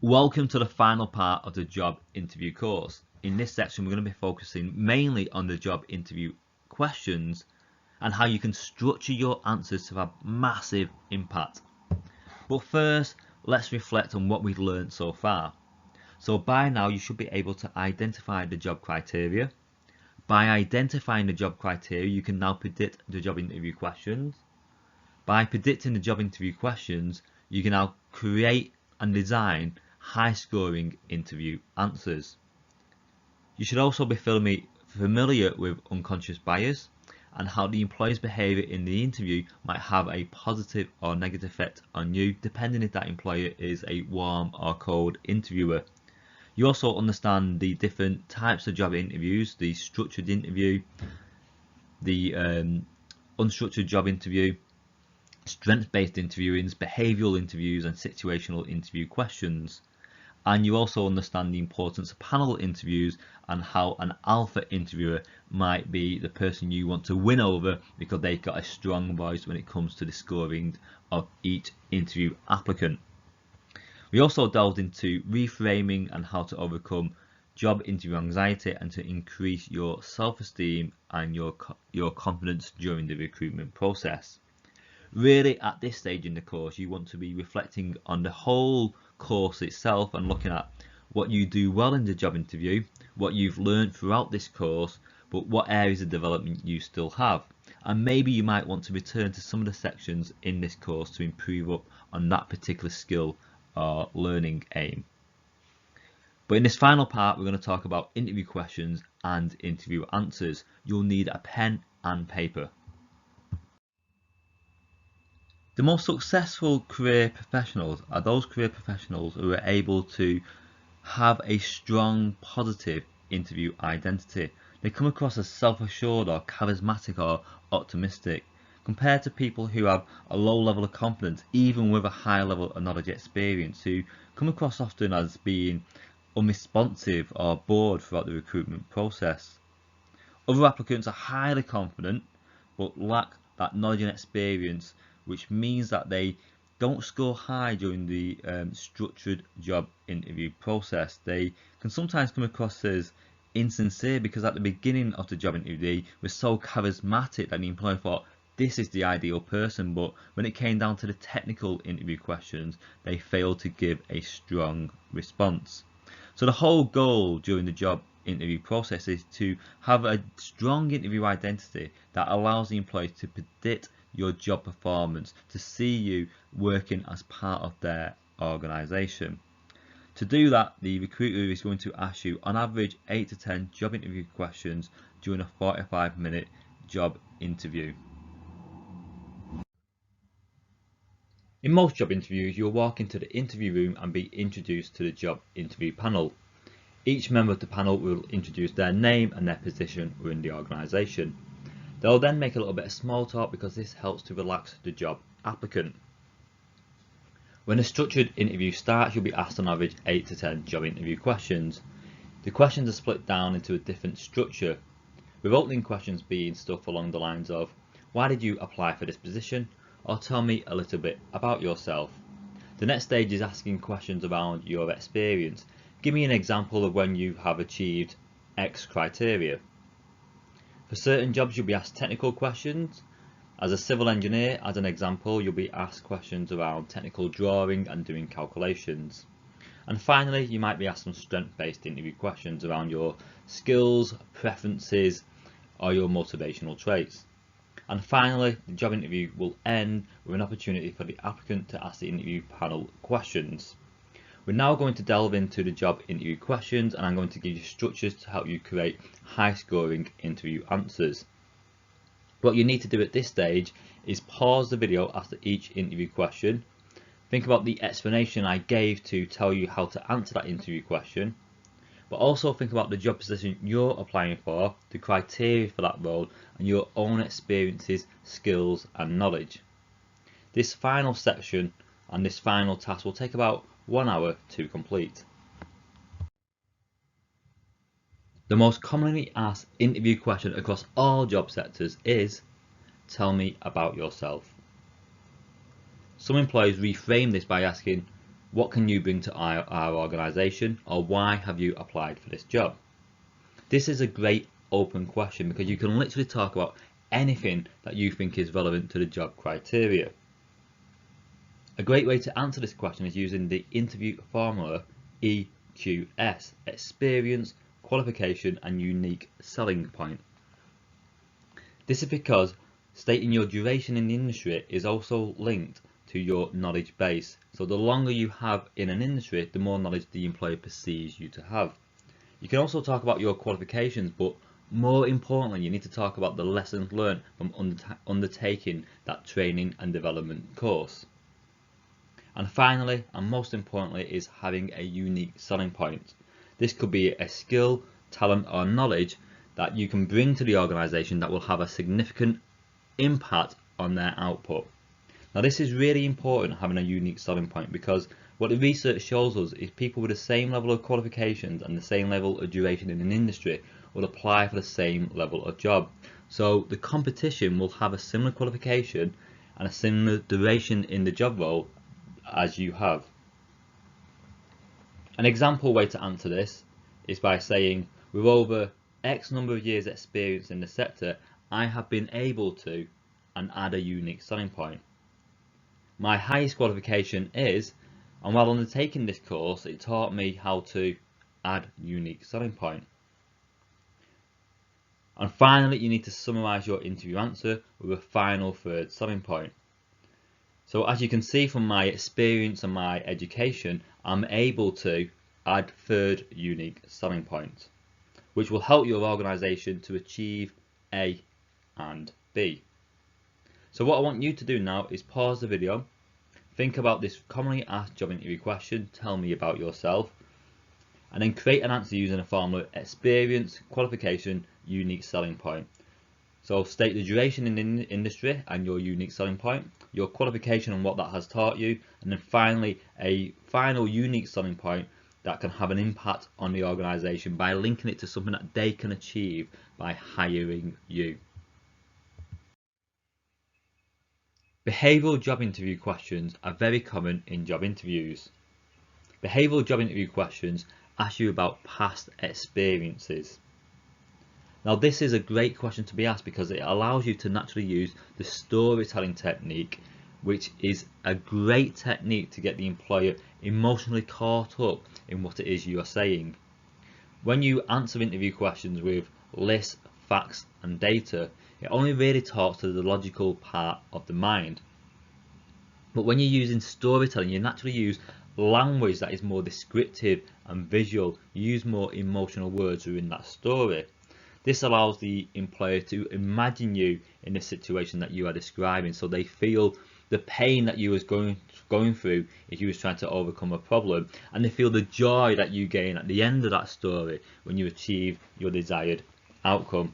Welcome to the final part of the job interview course. In this section, we're going to be focusing mainly on the job interview questions and how you can structure your answers to have massive impact. But first, let's reflect on what we've learned so far. So by now, you should be able to identify the job criteria. By identifying the job criteria, you can now predict the job interview questions. By predicting the job interview questions, you can now create and design high-scoring interview answers. You should also be familiar with unconscious bias and how the employer's behaviour in the interview might have a positive or negative effect on you, depending if that employer is a warm or cold interviewer. You also understand the different types of job interviews, the structured interview, the unstructured job interview, strengths-based interviewings, behavioural interviews and situational interview questions. And you also understand the importance of panel interviews and how an alpha interviewer might be the person you want to win over because they've got a strong voice when it comes to the scoring of each interview applicant. We also delved into reframing and how to overcome job interview anxiety and to increase your self-esteem and your confidence during the recruitment process. Really, at this stage in the course, you want to be reflecting on the whole course itself and looking at what you do well in the job interview, what you've learned throughout this course, but what areas of development you still have. And maybe you might want to return to some of the sections in this course to improve up on that particular skill or learning aim. But in this final part, we're going to talk about interview questions and interview answers. You'll need a pen and paper. The most successful career professionals are those career professionals who are able to have a strong, positive interview identity. They come across as self-assured or charismatic or optimistic, compared to people who have a low level of confidence, even with a high level of knowledge experience, who come across often as being unresponsive or bored throughout the recruitment process. Other applicants are highly confident but lack that knowledge and experience, which means that they don't score high during the structured job interview process. They can sometimes come across as insincere because at the beginning of the job interview they were so charismatic that the employer thought this is the ideal person, but when it came down to the technical interview questions they failed to give a strong response. So the whole goal during the job interview process is to have a strong interview identity that allows the employer to predict your job performance, to see you working as part of their organisation. To do that, the recruiter is going to ask you on average 8 to 10 job interview questions during a 45-minute job interview. In most job interviews, you'll walk into the interview room and be introduced to the job interview panel. Each member of the panel will introduce their name and their position within the organisation. They'll then make a little bit of small talk because this helps to relax the job applicant. When a structured interview starts, you'll be asked on average 8 to 10 job interview questions. The questions are split down into a different structure, with opening questions being stuff along the lines of, why did you apply for this position? Or tell me a little bit about yourself. The next stage is asking questions around your experience. Give me an example of when you have achieved X criteria. For certain jobs you'll be asked technical questions. As a civil engineer, as an example, you'll be asked questions around technical drawing and doing calculations. And finally, you might be asked some strength-based interview questions around your skills, preferences, or your motivational traits. And finally, the job interview will end with an opportunity for the applicant to ask the interview panel questions. We're now going to delve into the job interview questions, and I'm going to give you structures to help you create high-scoring interview answers. What you need to do at this stage is pause the video after each interview question. Think about the explanation I gave to tell you how to answer that interview question, but also think about the job position you're applying for, the criteria for that role, and your own experiences, skills and knowledge. This final section and this final task will take about 1 hour to complete. The most commonly asked interview question across all job sectors is, tell me about yourself. Some employers reframe this by asking, What can you bring to our organisation, or why have you applied for this job? This is a great open question because you can literally talk about anything that you think is relevant to the job criteria. A great way to answer this question is using the interview formula EQS: experience, qualification and unique selling point. This is because stating your duration in the industry is also linked to your knowledge base. So the longer you have in an industry, the more knowledge the employer perceives you to have. You can also talk about your qualifications, but more importantly, you need to talk about the lessons learned from undertaking that training and development course. And finally, and most importantly, is having a unique selling point. This could be a skill, talent or knowledge that you can bring to the organisation that will have a significant impact on their output. Now this is really important, having a unique selling point, because what the research shows us is people with the same level of qualifications and the same level of duration in an industry will apply for the same level of job. So the competition will have a similar qualification and a similar duration in the job role as you have. An example way to answer this is by saying, with over X number of years experience in the sector, I have been able to and add a unique selling point. My highest qualification is, and while undertaking this course, it taught me how to add unique selling point. And finally, you need to summarise your interview answer with a final third selling point. So as you can see from my experience and my education, I'm able to add third unique selling point, which will help your organisation to achieve A and B. So what I want you to do now is pause the video, think about this commonly asked job interview question, tell me about yourself, and then create an answer using a formula: experience, qualification, unique selling point. So state the duration in the industry and your unique selling point, your qualification and what that has taught you, and then finally a final unique selling point that can have an impact on the organisation by linking it to something that they can achieve by hiring you. Behavioural job interview questions are very common in job interviews. Behavioural job interview questions ask you about past experiences. Now this is a great question to be asked because it allows you to naturally use the storytelling technique, which is a great technique to get the employer emotionally caught up in what it is you are saying. When you answer interview questions with lists, facts and data, it only really talks to the logical part of the mind. But when you're using storytelling, you naturally use language that is more descriptive and visual. You use more emotional words within that story. This allows the employer to imagine you in the situation that you are describing, so they feel the pain that you was going through if you was trying to overcome a problem, and they feel the joy that you gain at the end of that story when you achieve your desired outcome.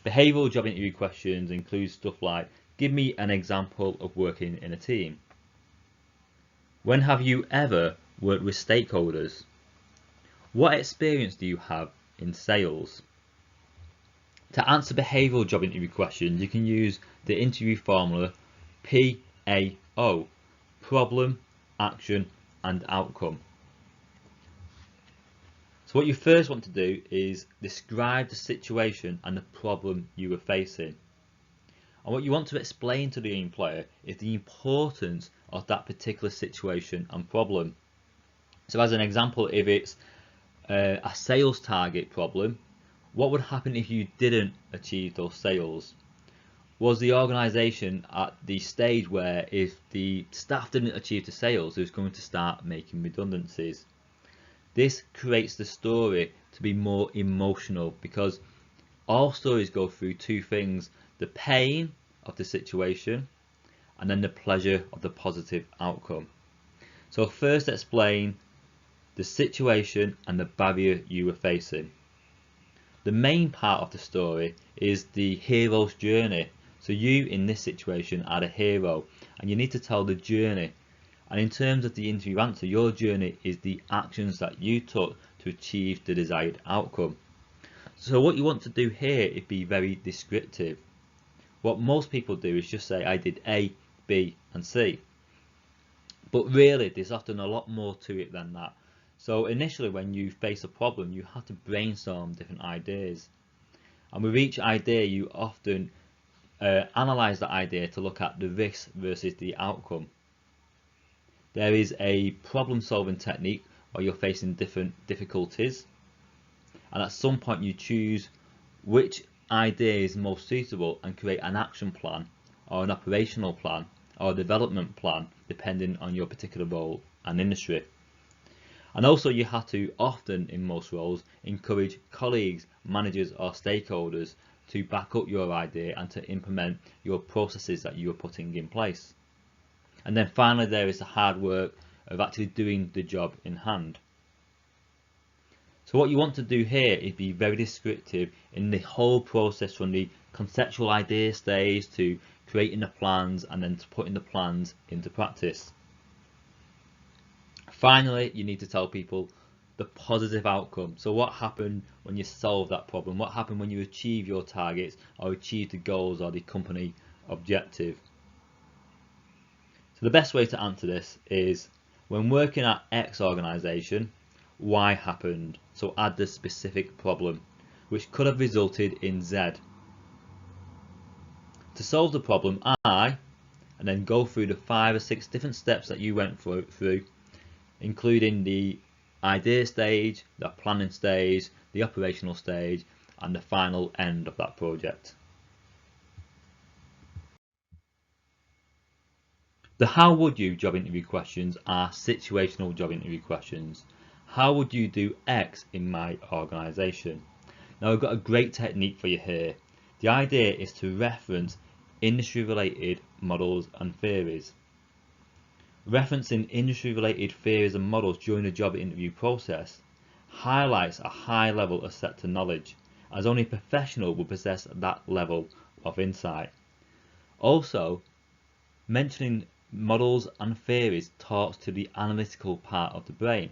Behavioural job interview questions include stuff like, give me an example of working in a team. When have you ever worked with stakeholders? What experience do you have in sales? To answer behavioural job interview questions, you can use the interview formula PAO: problem, action and outcome. So what you first want to do is describe the situation and the problem you were facing. And what you want to explain to the employer is the importance of that particular situation and problem. So as an example, if it's a sales target problem, what would happen if you didn't achieve those sales? Was the organisation at the stage where if the staff didn't achieve the sales, it was going to start making redundancies? This creates the story to be more emotional, because all stories go through two things: the pain of the situation and then the pleasure of the positive outcome. So first explain the situation and the barrier you were facing. The main part of the story is the hero's journey. So you in this situation are the hero and you need to tell the journey. And in terms of the interview answer, your journey is the actions that you took to achieve the desired outcome. So what you want to do here is be very descriptive. What most people do is just say, I did A, B and C. But really, there's often a lot more to it than that. So initially, when you face a problem, you have to brainstorm different ideas. And with each idea, you often analyze that idea to look at the risk versus the outcome. There is a problem-solving technique where you're facing different difficulties, and at some point you choose which idea is most suitable and create an action plan or an operational plan or a development plan depending on your particular role and industry. And also you have to often, in most roles, encourage colleagues, managers or stakeholders to back up your idea and to implement your processes that you are putting in place. And then finally there is the hard work of actually doing the job in hand. So what you want to do here is be very descriptive in the whole process, from the conceptual idea stage to creating the plans and then to putting the plans into practice. Finally, you need to tell people the positive outcome. So what happened when you solve that problem? What happened when you achieve your targets or achieve the goals or the company objective? So the best way to answer this is, when working at X organisation, Y happened. So add the specific problem, which could have resulted in Z. To solve the problem, I, and then go through the 5 or 6 different steps that you went through, including the idea stage, the planning stage, the operational stage, and the final end of that project. The how would you job interview questions are situational job interview questions. How would you do X in my organisation? Now I've got a great technique for you here. The idea is to reference industry related models and theories. Referencing industry related theories and models during the job interview process highlights a high level of sector knowledge, as only a professional will possess that level of insight. Also, mentioning models and theories talks to the analytical part of the brain.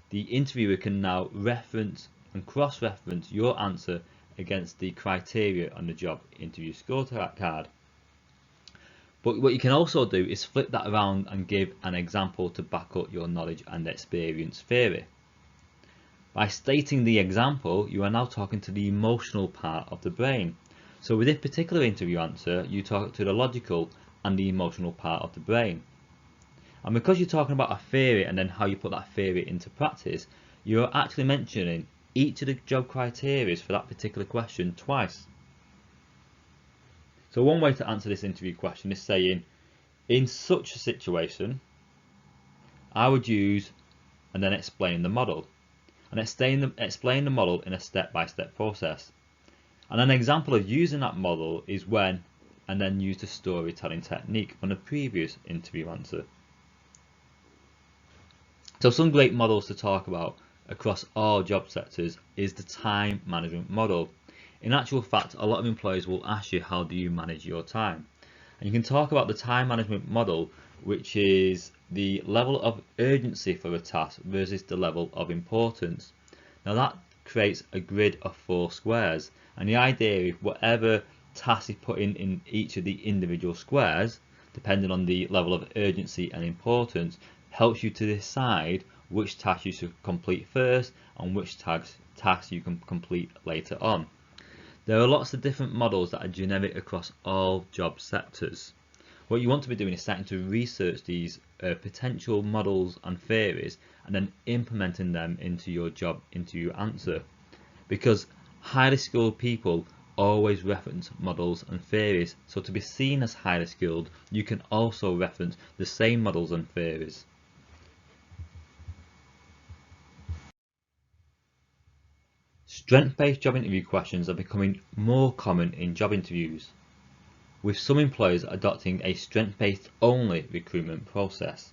The interviewer can now reference and cross-reference your answer against the criteria on the job interview scorecard. But what you can also do is flip that around and give an example to back up your knowledge and experience theory. By stating the example, you are now talking to the emotional part of the brain. So with this particular interview answer, you talk to the logical and the emotional part of the brain. And because you're talking about a theory and then how you put that theory into practice, you're actually mentioning each of the job criteria for that particular question twice. So one way to answer this interview question is saying, in such a situation, I would use, and then explain the model. And explain the model in a step-by-step process. And an example of using that model is when, and then use the storytelling technique from the previous interview answer. So some great models to talk about across all job sectors is the time management model. In actual fact, a lot of employers will ask you, how do you manage your time? And you can talk about the time management model, which is the level of urgency for a task versus the level of importance. Now that creates a grid of 4 squares, and the idea is whatever task is put in each of the individual squares, depending on the level of urgency and importance, helps you to decide which task you should complete first and which tasks you can complete later on. There are lots of different models that are generic across all job sectors. What you want to be doing is starting to research these potential models and theories and then implementing them into your job interview answer, because highly skilled people always reference models and theories. So to be seen as highly skilled, you can also reference the same models and theories. Strength-based job interview questions are becoming more common in job interviews, with some employers adopting a strength-based only recruitment process.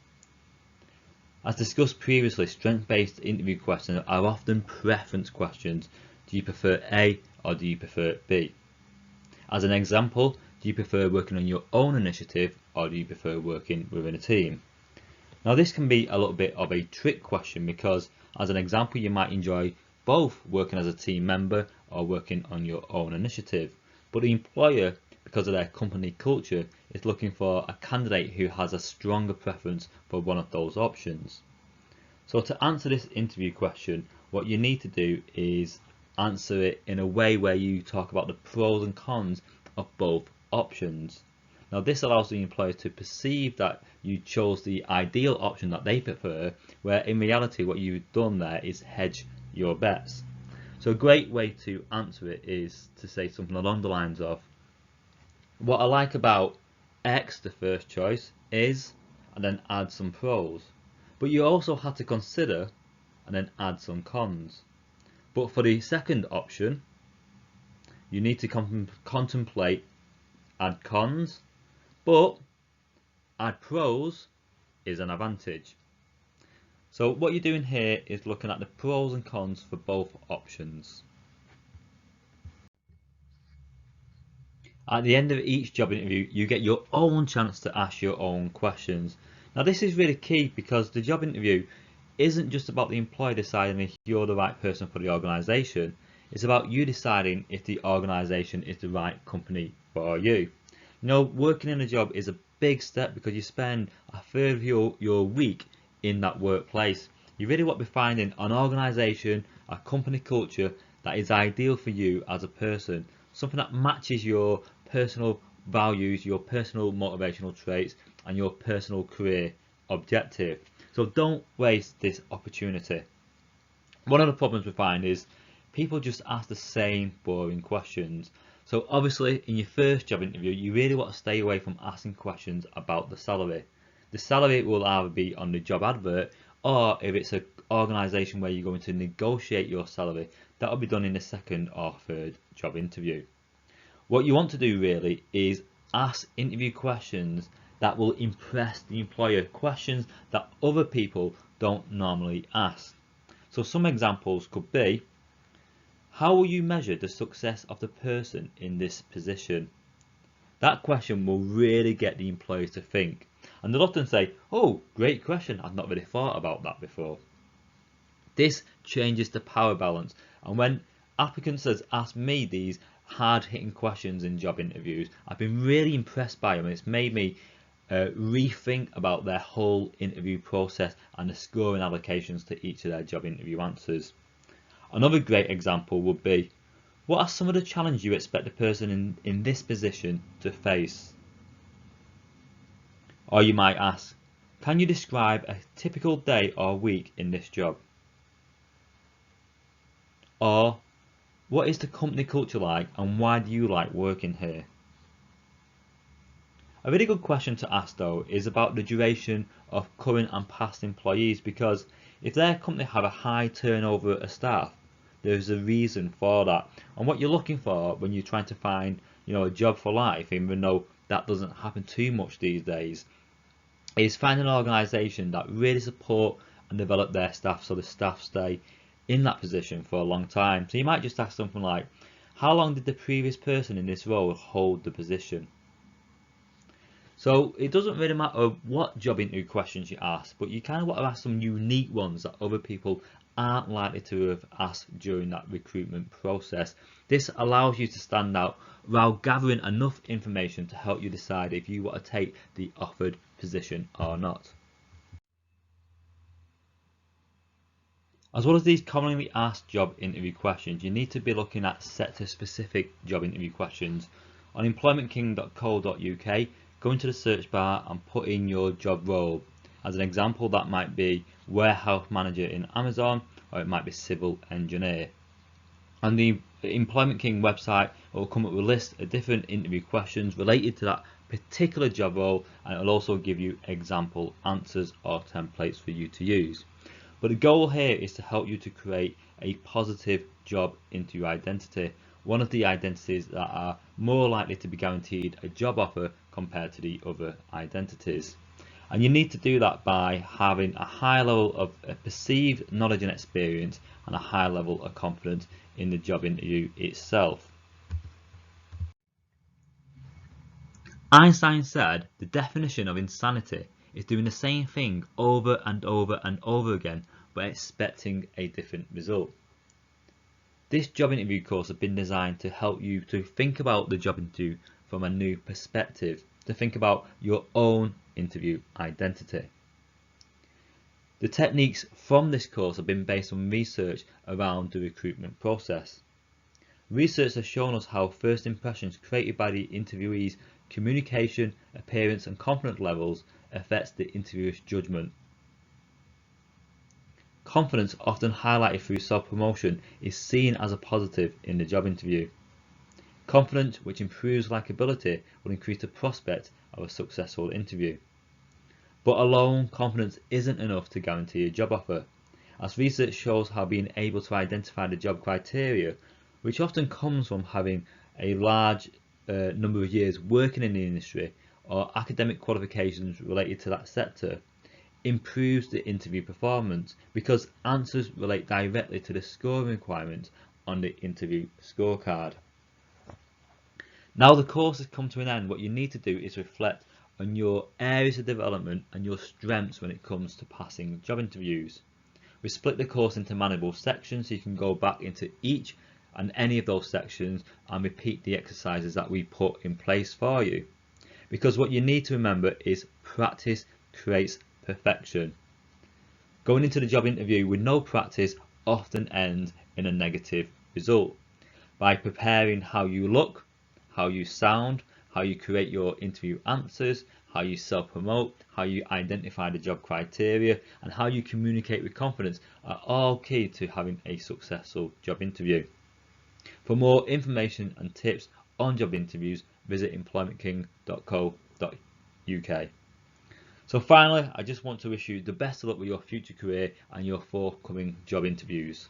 As discussed previously, strength-based interview questions are often preference questions. Do you prefer A or do you prefer B? As an example, do you prefer working on your own initiative or do you prefer working within a team? Now this can be a little bit of a trick question, because as an example you might enjoy both working as a team member or working on your own initiative, but the employer because of their company culture is looking for a candidate who has a stronger preference for one of those options. So to answer this interview question, what you need to do is answer it in a way where you talk about the pros and cons of both options. Now this allows the employer to perceive that you chose the ideal option that they prefer, where in reality what you've done there is hedge your bets. So a great way to answer it is to say something along the lines of, what I like about X, the first choice, is, and then add some pros. But you also have to consider and then add some cons. But for the second option, you need to contemplate, add cons, but add pros is an advantage. So what you're doing here is looking at the pros and cons for both options. At the end of each job interview, you get your own chance to ask your own questions. Now this is really key because the job interview isn't just about the employer deciding if you're the right person for the organisation. It's about you deciding if the organisation is the right company for you. You know, working in a job is a big step because you spend a third of your week in that workplace. You really want to be finding an organisation, a company culture that is ideal for you as a person, something that matches your personal values, your personal motivational traits and your personal career objective. So don't waste this opportunity. One of the problems we find is people just ask the same boring questions. So obviously in your first job interview you really want to stay away from asking questions about the salary. The salary will either be on the job advert, or if it's an organisation where you're going to negotiate your salary, that will be done in the second or third job interview. What you want to do really is ask interview questions that will impress the employer, questions that other people don't normally ask. So some examples could be, how will you measure the success of the person in this position? That question will really get the employers to think. And they'll often say, oh, great question, I've not really thought about that before. This changes the power balance. And when applicants has asked me these hard-hitting questions in job interviews, I've been really impressed by them. It's made me rethink about their whole interview process and the scoring allocations to each of their job interview answers. Another great example would be, what are some of the challenges you expect the person in this position to face? Or you might ask, can you describe a typical day or week in this job? Or, what is the company culture like and why do you like working here? A really good question to ask though is about the duration of current and past employees, because if their company have a high turnover of staff, there's a reason for that. And what you're looking for when you're trying to find, a job for life, even though that doesn't happen too much these days, is finding an organisation that really support and develop their staff so the staff stay in that position for a long time. So you might just ask something like, how long did the previous person in this role hold the position? So it doesn't really matter what job interview questions you ask, but you kind of want to ask some unique ones that other people aren't likely to have asked during that recruitment process. This allows you to stand out while gathering enough information to help you decide if you want to take the offered position or not. As well as these commonly asked job interview questions, you need to be looking at sector specific job interview questions. On employmentking.co.uk, go into the search bar and put in your job role. As an example, that might be warehouse manager in Amazon, or it might be civil engineer. On the Employment King website, it will come up with a list of different interview questions related to that particular job role, and it will also give you example answers or templates for you to use. But the goal here is to help you to create a positive job interview identity, one of the identities that are more likely to be guaranteed a job offer compared to the other identities. And you need to do that by having a high level of perceived knowledge and experience and a high level of confidence in the job interview itself. Einstein said the definition of insanity is doing the same thing over and over and over again but expecting a different result. This job interview course has been designed to help you to think about the job interview from a new perspective, to think about your own interview identity. The techniques from this course have been based on research around the recruitment process. Research has shown us how first impressions created by the interviewee's communication, appearance and confidence levels affects the interviewer's judgment. Confidence, often highlighted through self-promotion, is seen as a positive in the job interview. Confidence, which improves likability, will increase the prospect of a successful interview. But alone, confidence isn't enough to guarantee a job offer, as research shows how being able to identify the job criteria, which often comes from having a large number of years working in the industry or academic qualifications related to that sector, improves the interview performance because answers relate directly to the scoring requirements on the interview scorecard. Now the course has come to an end, what you need to do is reflect on your areas of development and your strengths when it comes to passing job interviews. We split the course into manageable sections so you can go back into each and any of those sections and repeat the exercises that we put in place for you. Because what you need to remember is practice creates perfection. Going into the job interview with no practice often ends in a negative result. By preparing how you look, how you sound, how you create your interview answers, how you self-promote, how you identify the job criteria, and how you communicate with confidence are all key to having a successful job interview. For more information and tips on job interviews, visit employmentking.co.uk. So finally, I just want to wish you the best of luck with your future career and your forthcoming job interviews.